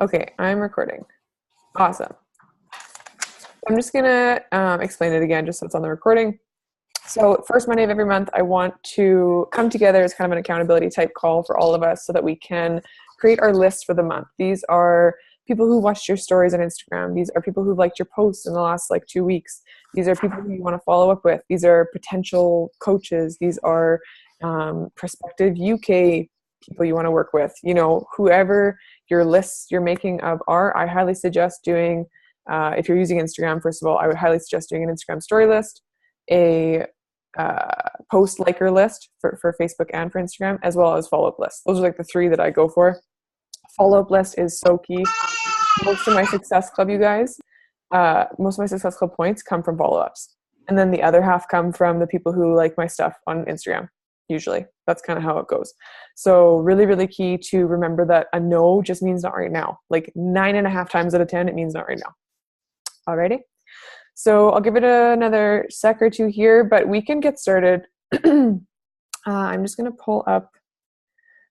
Okay, I'm recording. Awesome. I'm just gonna explain it again just so it's on the recording. So first Monday of every month, I want to come together as kind of an accountability type call for all of us so that we can create our list for the month. These are people who watched your stories on Instagram. These are people who've liked your posts in the last 2 weeks. These are people who you want to follow up with. These are potential coaches. These are prospective UK people you want to work with. Whoever your lists you're making of are, I highly suggest doing, if you're using Instagram, first of all, I would highly suggest doing an Instagram story list, a post liker list for Facebook and for Instagram, as well as follow-up lists. Those are the three that I go for. Follow-up list is so key. Most of my Success Club, you guys, most of my Success Club points come from follow-ups. And then the other half come from the people who like my stuff on Instagram, usually. That's kind of how it goes. So really, really key to remember that a no just means not right now. 9.5 times out of 10, it means not right now. Alrighty? So I'll give it another sec or two here, but we can get started. I'm just going to pull up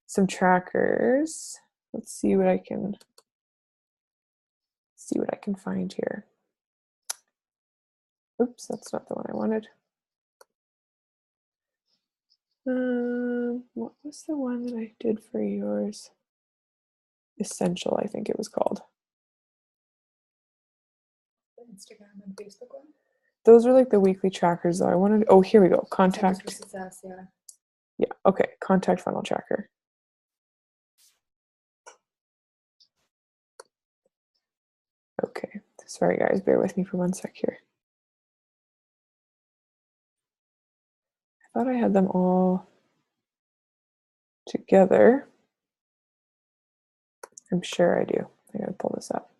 some trackers. Let's see what I can find here. Oops, that's not the one I wanted. What was the one that I did for yours? Essential, I think it was called. Instagram and Facebook one? Those are the weekly trackers though. I wanted, oh, here we go. Contact. Success, yeah. Yeah, okay. Contact funnel tracker. Okay. Sorry guys, bear with me for 1 sec here. I thought I had them all together. I'm sure I do. I gotta pull this up.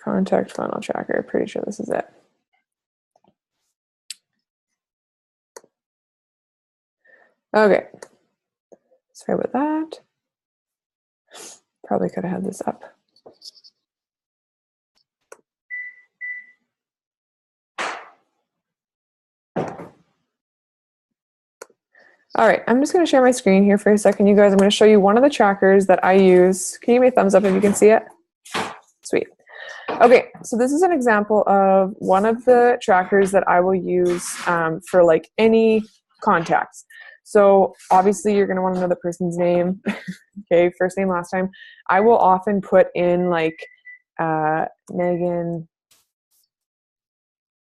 Contact funnel tracker. Pretty sure this is it. Okay. Sorry about that. Probably could have had this up. All right, I'm just going to share my screen here for a second, you guys. I'm going to show you one of the trackers that I use. Can you give me a thumbs up if you can see it? Sweet. Okay, so this is an example of one of the trackers that I will use for any contacts. So obviously you're going to want to know the person's name. Okay, first name, last time. I will often put in Megan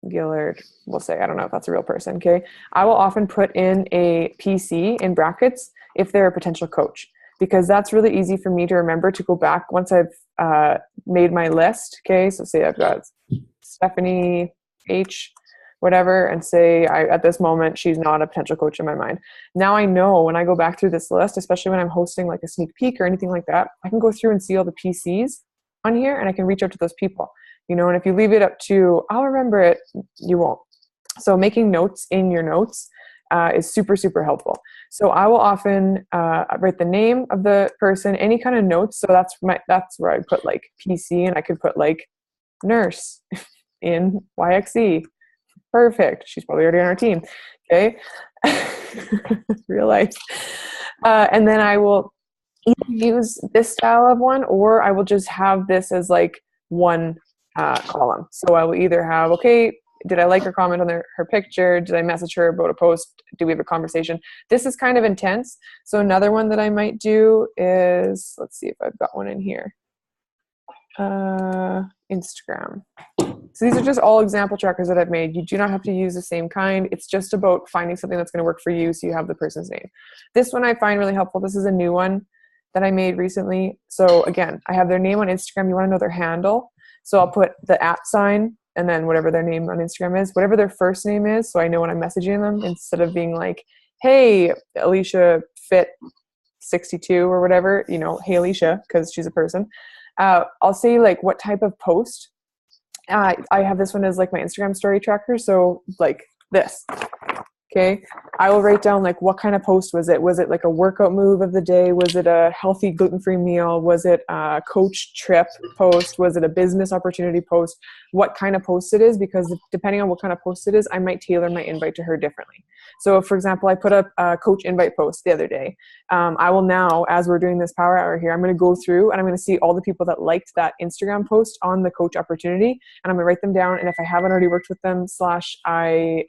Gillard, we'll say. I don't know if that's a real person, okay? I will often put in a PC in brackets if they're a potential coach, because that's really easy for me to remember to go back once I've made my list, okay? So say I've got Stephanie H, whatever, and say at this moment she's not a potential coach in my mind. Now I know when I go back through this list, especially when I'm hosting a sneak peek or anything like that, I can go through and see all the PCs on here and I can reach out to those people. And if you leave it up to, I'll remember it, you won't. So making notes in your notes is super, super helpful. So I will often write the name of the person, any kind of notes. So that's where I put PC, and I could put nurse in YXE. Perfect. She's probably already on our team. Okay. Real life. And then I will either use this style of one, or I will just have this as one column. So I will either have, okay, did I like her comment on her picture? Did I message her about a post? Do we have a conversation? This is kind of intense. So another one that I might do is, let's see if I've got one in here. Instagram. So these are just all example trackers that I've made. You do not have to use the same kind. It's just about finding something that's going to work for you so you have the person's name. This one I find really helpful. This is a new one that I made recently. So again, I have their name on Instagram. You want to know their handle. So I'll put the @ sign and then whatever their name on Instagram is, whatever their first name is, so I know when I'm messaging them, instead of being hey, Alicia Fit 62 or whatever, hey Alicia, because she's a person. I'll say what type of post. I have this one as my Instagram story tracker. So this. Okay. I will write down like, what kind of post was it? Was it like a workout move of the day? Was it a healthy gluten-free meal? Was it a coach trip post? Was it a business opportunity post? What kind of post it is, because depending on what kind of post it is, I might tailor my invite to her differently. So for example, I put up a coach invite post the other day. I will now, as we're doing this power hour here, I'm going to go through and I'm going to see all the people that liked that Instagram post on the coach opportunity, and I'm going to write them down. And if I haven't already worked with them, / I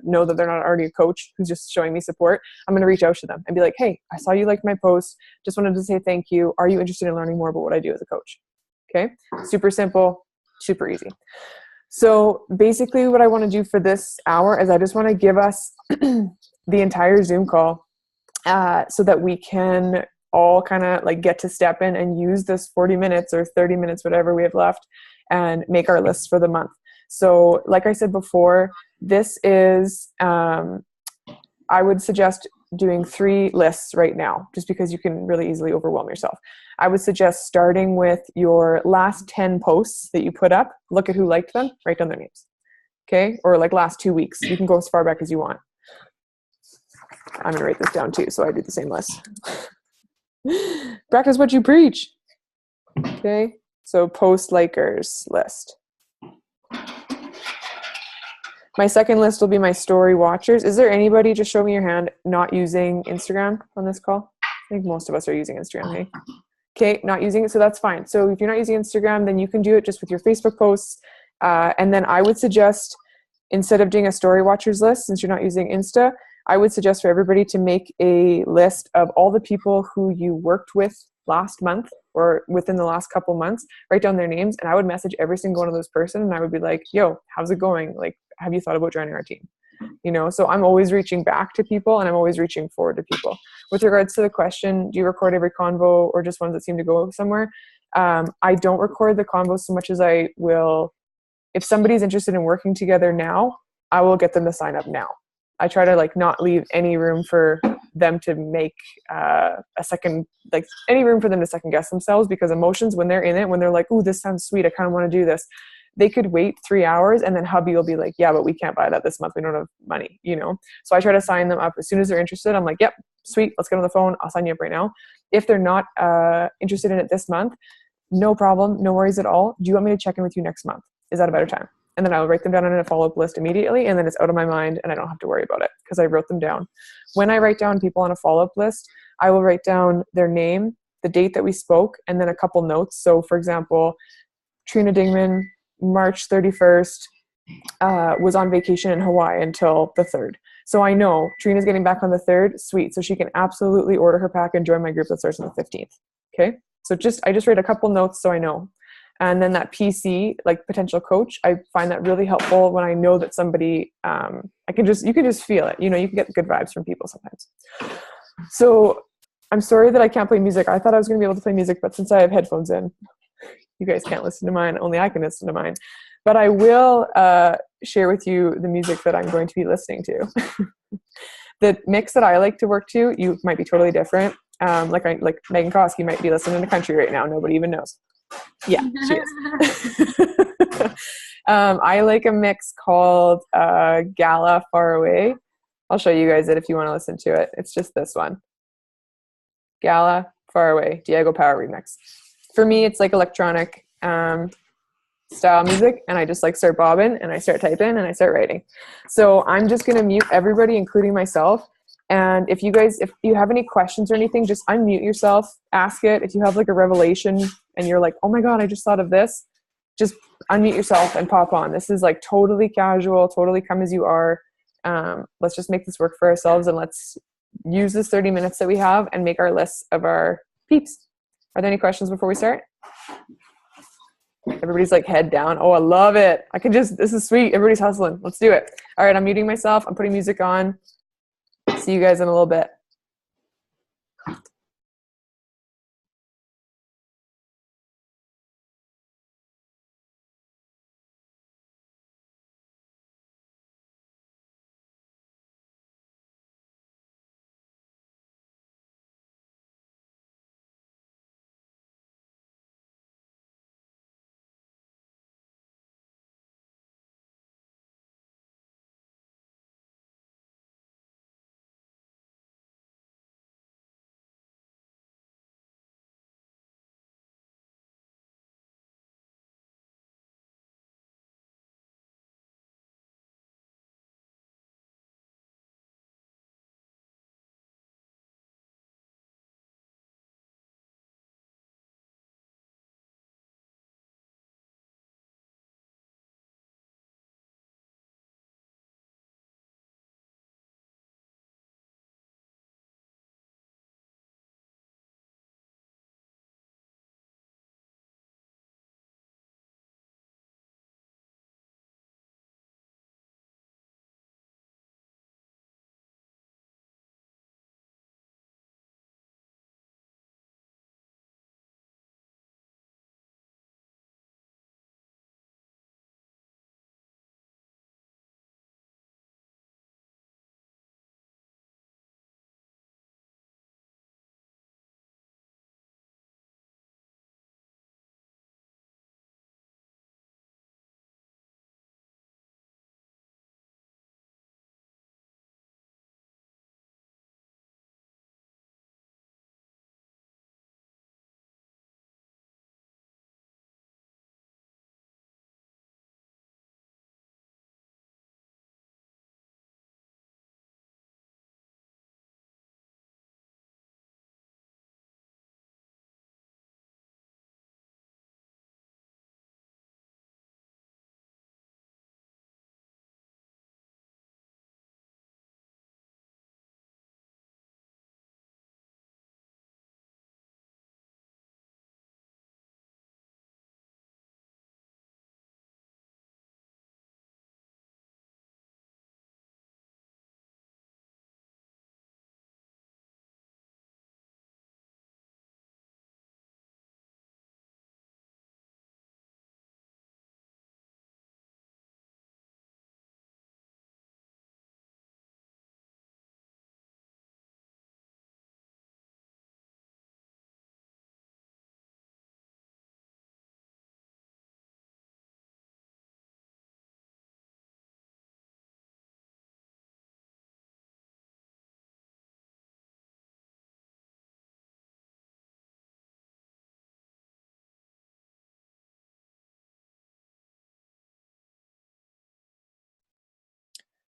know that they're not already a coach who's just showing me support, I'm going to reach out to them and be like, hey, I saw you liked my post. Just wanted to say thank you. Are you interested in learning more about what I do as a coach? Okay. Super simple, super easy. So basically what I want to do for this hour is I just want to give us the entire Zoom call so that we can all kind of like get to step in and use this 40 minutes or 30 minutes, whatever we have left, and make our lists for the month. So like I said before, this is, I would suggest doing 3 lists right now, just because you can really easily overwhelm yourself. I would suggest starting with your last 10 posts that you put up. Look at who liked them, write down their names. Okay. Or like last 2 weeks. You can go as far back as you want. I'm going to write this down too, so I do the same list. Practice what you preach. Okay. So post likers list. My second list will be my story watchers. Is there anybody, just show me your hand, not using Instagram on this call? I think most of us are using Instagram, hey? Okay, not using it, so that's fine. So if you're not using Instagram, then you can do it just with your Facebook posts. And then I would suggest, instead of doing a story watchers list, since you're not using Insta, I would suggest for everybody to make a list of all the people who you worked with last month or within the last couple months, write down their names, and I would message every single one of those person, and I would be like, yo, how's it going? Like, have you thought about joining our team? You know, so I'm always reaching back to people, and I'm always reaching forward to people. With regards to the question, do you record every convo or just ones that seem to go somewhere? I don't record the convos so much as I will, if somebody's interested in working together now, I will get them to sign up now. I try to like not leave any room for them to make a second, like any room for them to second guess themselves, because emotions, when they're in it, when they're like, ooh, this sounds sweet, I kind of want to do this, they could wait 3 hours and then hubby will be like, yeah, but we can't buy that this month. We don't have money, you know? So I try to sign them up as soon as they're interested. I'm like, yep, sweet. Let's get on the phone. I'll sign you up right now. If they're not interested in it this month, no problem. No worries at all. Do you want me to check in with you next month? Is that a better time? And then I'll write them down on a follow-up list immediately. And then it's out of my mind and I don't have to worry about it because I wrote them down. When I write down people on a follow-up list, I will write down their name, the date that we spoke, and then a couple notes. So for example, Trina Dingman, March 31st, was on vacation in Hawaii until the 3rd. So I know Trina's getting back on the 3rd. Sweet. So she can absolutely order her pack and join my group that starts on the 15th. Okay. So I just write a couple notes so I know. And then that PC, like potential coach, I find that really helpful when I know that somebody, you can just feel it. You know, you can get good vibes from people sometimes. So I'm sorry that I can't play music. I thought I was going to be able to play music, but since I have headphones in, you guys can't listen to mine. Only I can listen to mine. But I will share with you the music that I'm going to be listening to. The mix that I like to work to, you might be totally different. Like Megan Koski might be listening to country right now. Nobody even knows. Yeah, she is. I like a mix called Gala Far Away. I'll show you guys it if you want to listen to it. It's just this one. Gala Far Away, Diego Power remix. For me, it's like electronic style music, and I just like start bobbing and I start typing and I start writing. So I'm just going to mute everybody, including myself. And if you have any questions or anything, just unmute yourself, ask it. If you have like a revelation and you're like, oh my God, I just thought of this, just unmute yourself and pop on. This is like totally casual, totally come as you are. Let's just make this work for ourselves, and let's use this 30 minutes that we have and make our lists of our peeps. Are there any questions before we start? Everybody's like head down. Oh, I love it. This is sweet. Everybody's hustling. Let's do it. All right, I'm muting myself. I'm putting music on. See you guys in a little bit.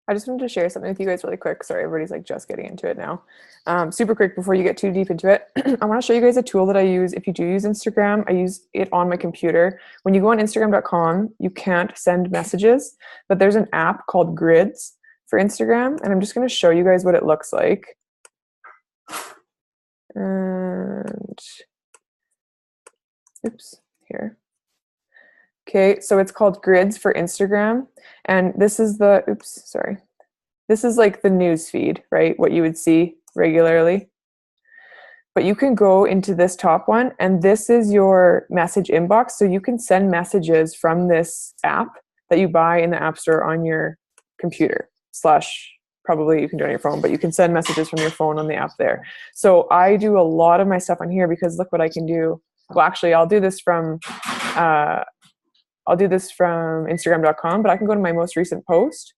I just wanted to share something with you guys really quick. Sorry, everybody's like just getting into it now. Super quick before you get too deep into it. I want to show you guys a tool that I use. If you do use Instagram, I use it on my computer. When you go on Instagram.com, you can't send messages, but there's an app called Grids for Instagram, and I'm just going to show you guys what it looks like. And oops, here. Okay, so it's called Grids for Instagram, and this is the, oops, sorry. This is like the news feed, right? What you would see regularly. But you can go into this top one, and this is your message inbox. So you can send messages from this app that you buy in the App Store on your computer, slash probably you can do it on your phone, but you can send messages from your phone on the app there. So I do a lot of my stuff on here because look what I can do. Well, actually, I'll do this from Instagram.com, but I can go to my most recent post,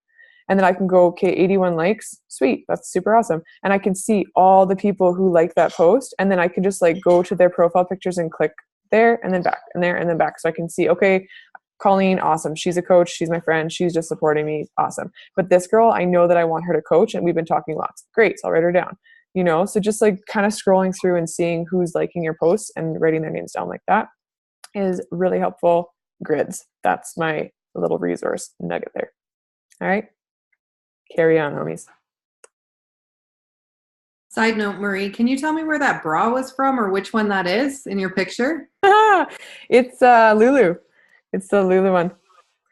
and then I can go, okay, 81 likes, sweet, that's super awesome. And I can see all the people who like that post, and then I can just like go to their profile pictures and click there and then back and there and then back. So I can see, okay, Colleen, awesome. She's a coach. She's my friend. She's just supporting me. Awesome. But this girl, I know that I want her to coach, and we've been talking lots. Great. So I'll write her down. So just like kind of scrolling through and seeing who's liking your posts and writing their names down like that is really helpful. Grids. That's my little resource nugget there. All right. Carry on, homies. Side note, Marie, can you tell me where that bra was from or which one that is in your picture? It's Lulu. It's the Lulu one.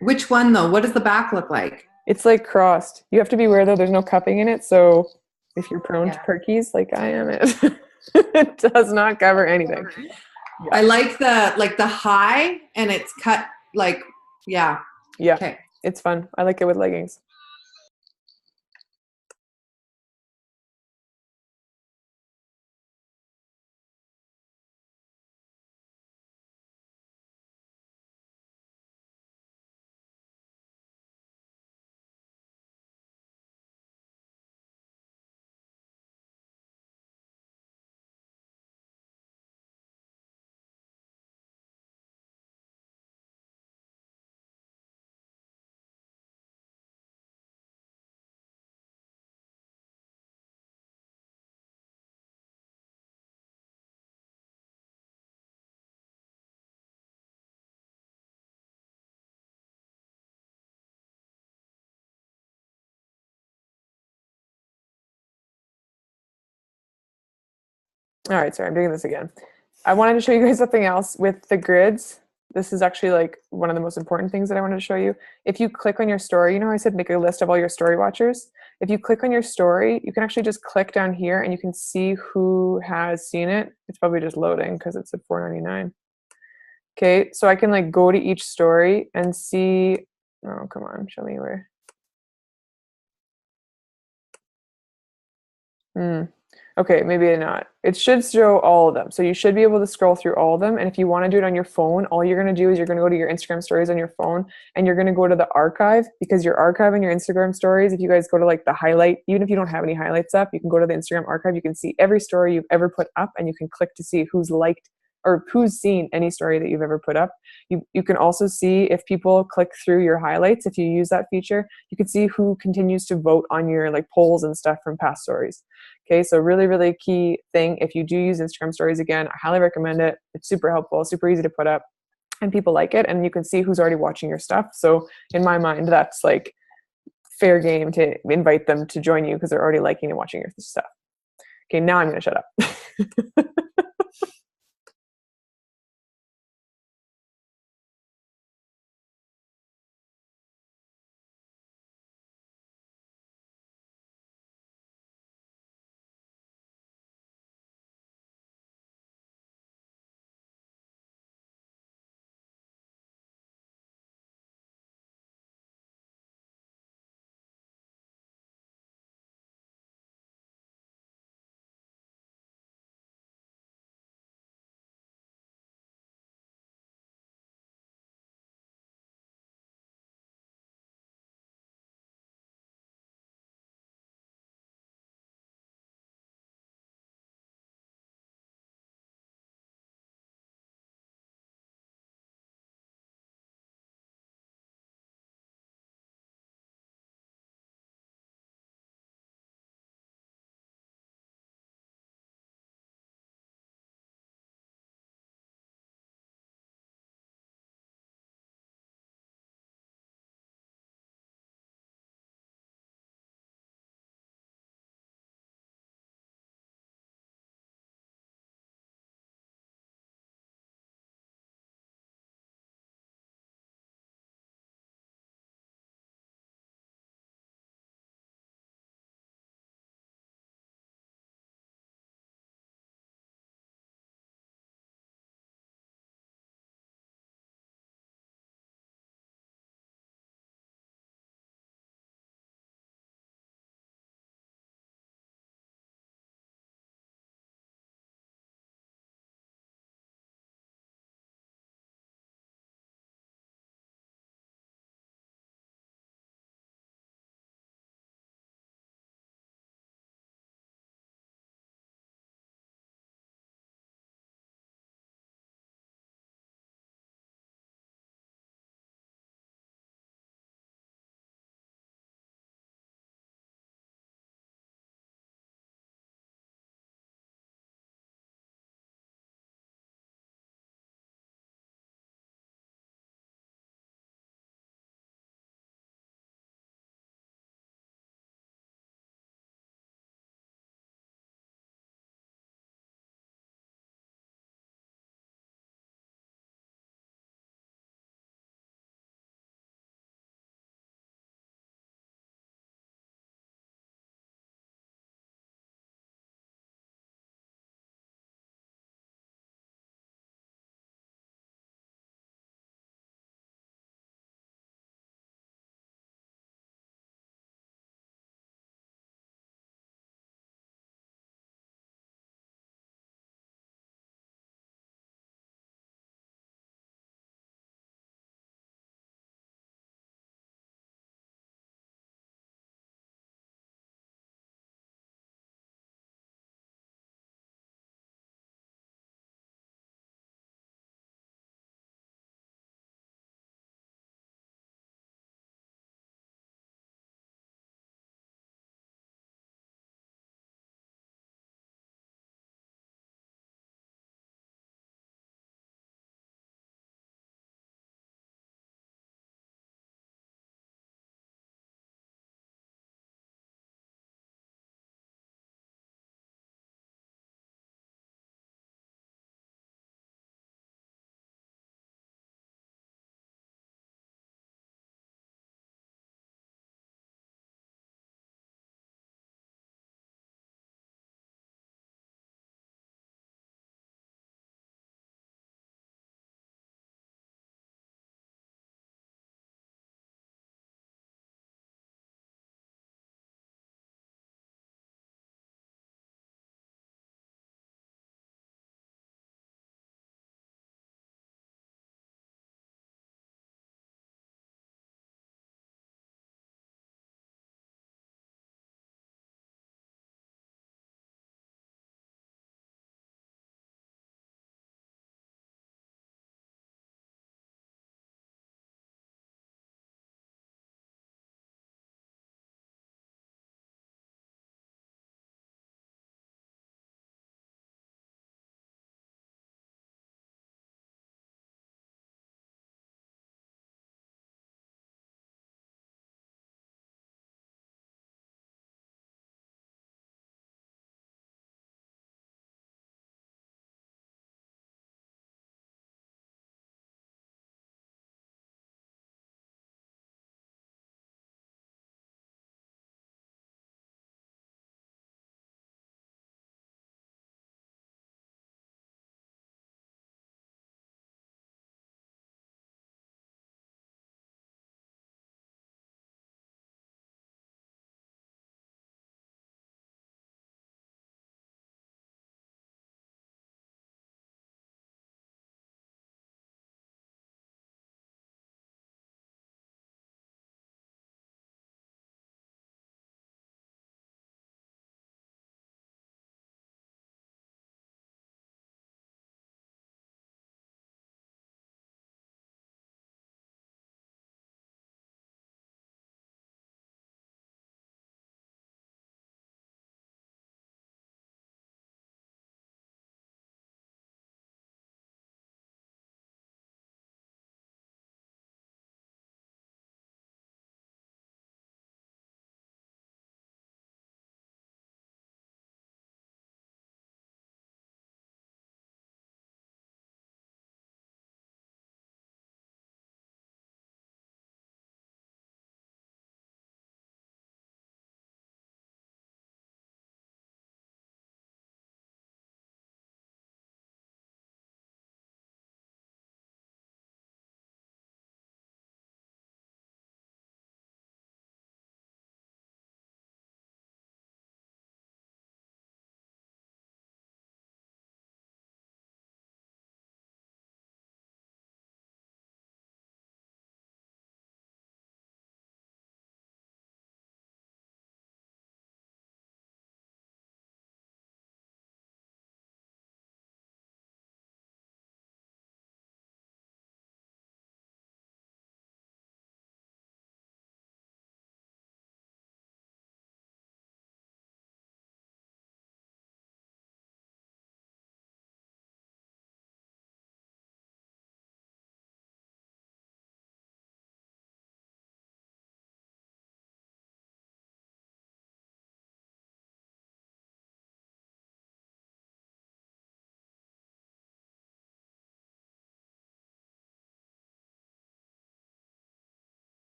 Which one though? What does the back look like? It's like crossed. You have to be aware though, there's no cupping in it. So if you're prone to perkies like I am, it does not cover anything. Yeah. I like the high, and it's cut like, yeah. Yeah. Okay. It's fun. I like it with leggings. All right, sorry, I'm doing this again. I wanted to show you guys something else with the grids. This is actually like one of the most important things that I wanted to show you. If you click on your story, I said make a list of all your story watchers. If you click on your story, you can actually just click down here and you can see who has seen it. It's probably just loading because it's at $4.99. Okay, so I can like go to each story and see, oh, come on, show me where. Okay, maybe not. It should show all of them. So you should be able to scroll through all of them. And if you want to do it on your phone, all you're going to do is you're going to go to your Instagram stories on your phone, and you're going to go to the archive, because your archive and your Instagram stories, if you guys go to like the highlight, even if you don't have any highlights up, you can go to the Instagram archive. You can see every story you've ever put up, and you can click to see who's liked or who's seen any story that you've ever put up. You can also see if people click through your highlights. If you use that feature, you can see who continues to vote on your like polls and stuff from past stories. Okay, so really, really key thing. If you do use Instagram stories, again, I highly recommend it. It's super helpful, super easy to put up, and people like it, and you can see who's already watching your stuff. So in my mind, that's like fair game to invite them to join you because they're already liking and watching your stuff. Okay, now I'm gonna shut up.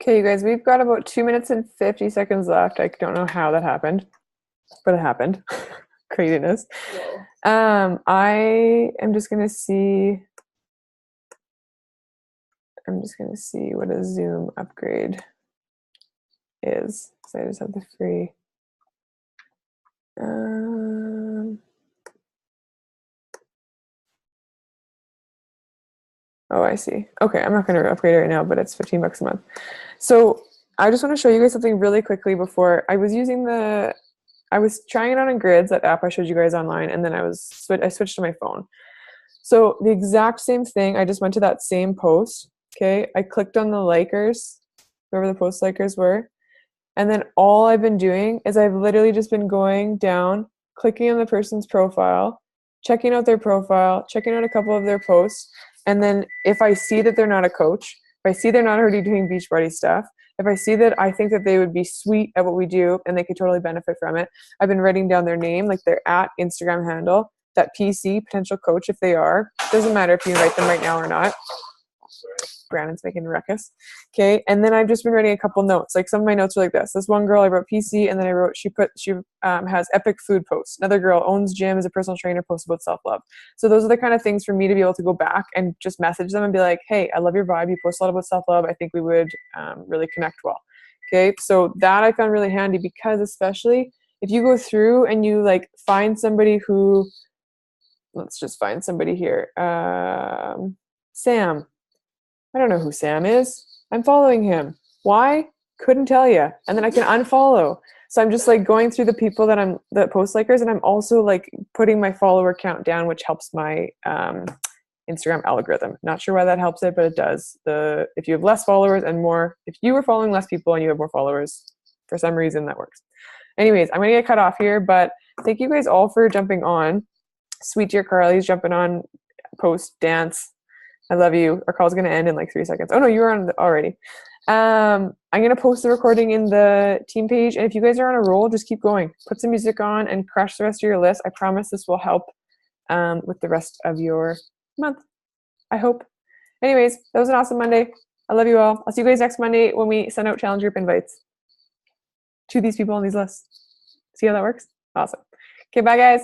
Okay, you guys, we've got about 2 minutes and 50 seconds left. I don't know how that happened, but it happened. Craziness. Whoa. I am just gonna see. I'm just gonna see what a Zoom upgrade is. So I just have the free. Oh, I see. Okay, I'm not going to upgrade it right now, but it's $15 a month. So I just want to show you guys something really quickly before I was using I was trying it on in Grids, that app I showed you guys online, and then I switched to my phone. So the exact same thing, I just went to that same post, okay? I clicked on the likers, whoever the post likers were, and then all I've been doing is I've literally just been going down, clicking on the person's profile, checking out their profile, checking out a couple of their posts, and then if I see that they're not a coach, if I see they're not already doing Beachbody stuff, if I see that I think that they would be sweet at what we do and they could totally benefit from it, I've been writing down their name, like their @Instagram handle, that PC, potential coach if they are. Doesn't matter if you invite them right now or not. Brandon's making a ruckus. Okay, and then I've just been writing a couple notes. Like some of my notes are like this. This one girl I wrote PC, and then I wrote she has epic food posts. Another girl owns gym, is a personal trainer, posts about self-love. So those are the kind of things for me to be able to go back and just message them and be like, hey, I love your vibe. You post a lot about self-love. I think we would really connect well. Okay, so that I found really handy because especially if you go through and you like find somebody who, let's just find somebody here. Sam. I don't know who Sam is. I'm following him. Why? Couldn't tell you. And then I can unfollow. So I'm just like going through the people that post likers, and I'm also like putting my follower count down, which helps my Instagram algorithm. Not sure why that helps it, but it does. If you have less followers and more, if you were following less people and you have more followers, for some reason that works. Anyways, I'm gonna get cut off here, but thank you guys all for jumping on. Sweet Dear Carly's jumping on, post, dance. I love you. Our call's going to end in like 3 seconds. Oh, no, you were on already. I'm going to post the recording in the team page. And if you guys are on a roll, just keep going. Put some music on and crush the rest of your list. I promise this will help with the rest of your month. I hope. Anyways, that was an awesome Monday. I love you all. I'll see you guys next Monday when we send out challenge group invites to these people on these lists. See how that works? Awesome. Okay, bye, guys.